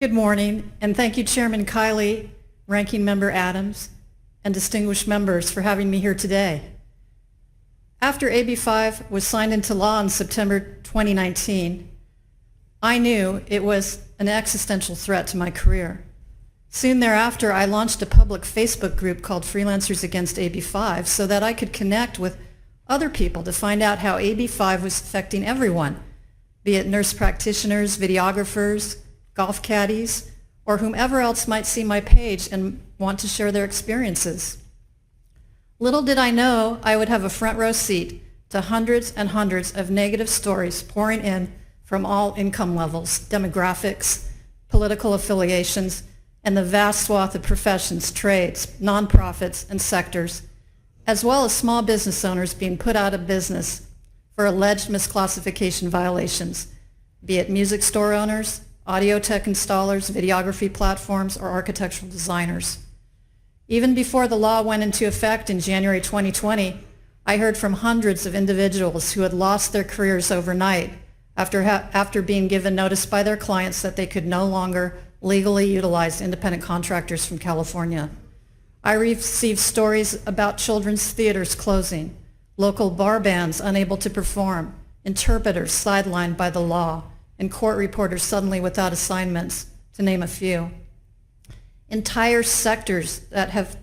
Good morning, and thank you, Chairman Kiley, Ranking Member Adams, and distinguished members for having me here today. After AB 5 was signed into law in September 2019, I knew it was an existential threat to my career. Soon thereafter, I launched a public Facebook group called Freelancers Against AB 5 so that I could connect with other people to find out how AB 5 was affecting everyone, be it nurse practitioners, videographers, golf caddies, or whomever else might see my page and want to share their experiences. Little did I know I would have a front row seat to hundreds and hundreds of negative stories pouring in from all income levels, demographics, political affiliations, and the vast swath of professions, trades, nonprofits, and sectors, as well as small business owners being put out of business for alleged misclassification violations, be it music store owners, audio tech installers, videography platforms, or architectural designers. Even before the law went into effect in January 2020, I heard from hundreds of individuals who had lost their careers overnight after being given notice by their clients that they could no longer legally utilize independent contractors from California. I received stories about children's theaters closing, local bar bands unable to perform, interpreters sidelined by the law, and court reporters suddenly without assignments, to name a few. Entire sectors that have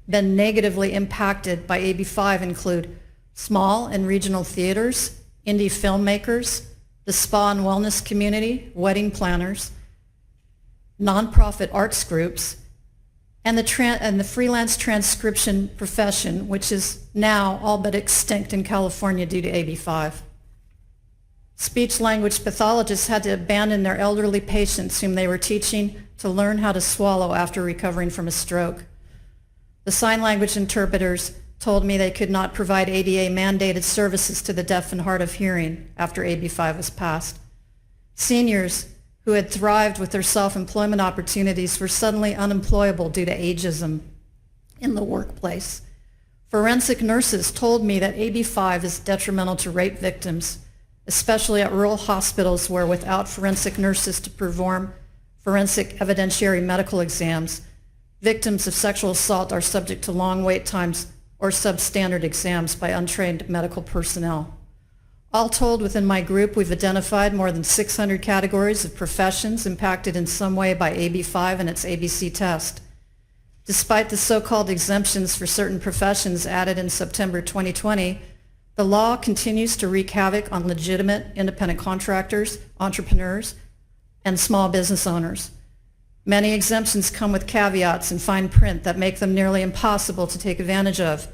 been negatively impacted by AB 5 include small and regional theaters, indie filmmakers, the spa and wellness community, wedding planners, nonprofit arts groups, and the freelance transcription profession, which is now all but extinct in California due to AB 5. Speech-language pathologists had to abandon their elderly patients whom they were teaching to learn how to swallow after recovering from a stroke. The sign language interpreters told me they could not provide ADA-mandated services to the deaf and hard of hearing after AB 5 was passed. Seniors who had thrived with their self-employment opportunities were suddenly unemployable due to ageism in the workplace. Forensic nurses told me that AB 5 is detrimental to rape victims, especially at rural hospitals where without forensic nurses to perform forensic evidentiary medical exams, victims of sexual assault are subject to long wait times or substandard exams by untrained medical personnel. All told, within my group, we've identified more than 600 categories of professions impacted in some way by AB 5 and its ABC test. Despite the so-called exemptions for certain professions added in September 2020, the law continues to wreak havoc on legitimate independent contractors, entrepreneurs, and small business owners. Many exemptions come with caveats and fine print that make them nearly impossible to take advantage of.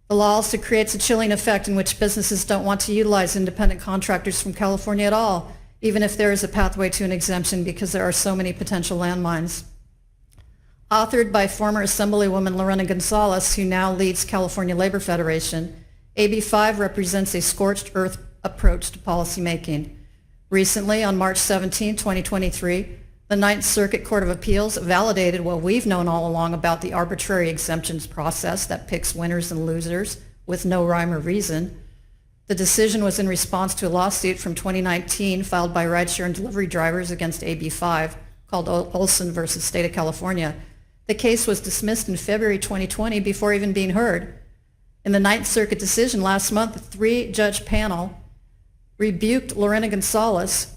The law also creates a chilling effect in which businesses don't want to utilize independent contractors from California at all, even if there is a pathway to an exemption because there are so many potential landmines. Authored by former Assemblywoman Lorena Gonzalez, who now leads California Labor Federation, AB 5 represents a scorched earth approach to policymaking. Recently, on March 17, 2023, the Ninth Circuit Court of Appeals validated what we've known all along about the arbitrary exemptions process that picks winners and losers with no rhyme or reason. The decision was in response to a lawsuit from 2019 filed by rideshare and delivery drivers against AB 5 called Olson versus State of California. The case was dismissed in February 2020 before even being heard. In the Ninth Circuit decision last month, a 3-judge panel rebuked Lorena Gonzalez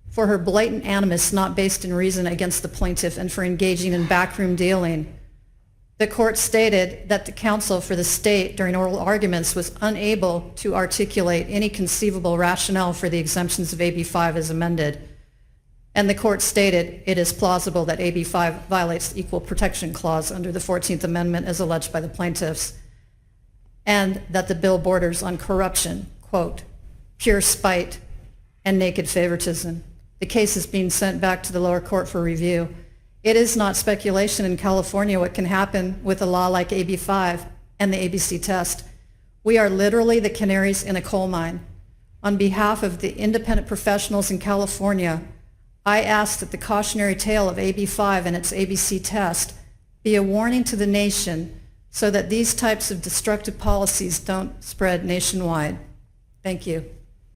for her blatant animus not based in reason against the plaintiff and for engaging in backroom dealing. The court stated that the counsel for the state during oral arguments was unable to articulate any conceivable rationale for the exemptions of AB 5 as amended. And the court stated it is plausible that AB 5 violates the Equal Protection Clause under the 14th Amendment as alleged by the plaintiffs, and that the bill borders on corruption, quote, pure spite and naked favoritism. The case is being sent back to the lower court for review. It is not speculation in California what can happen with a law like AB 5 and the ABC test. We are literally the canaries in a coal mine. On behalf of the independent professionals in California, I ask that the cautionary tale of AB 5 and its ABC test be a warning to the nation so that these types of destructive policies don't spread nationwide. Thank you.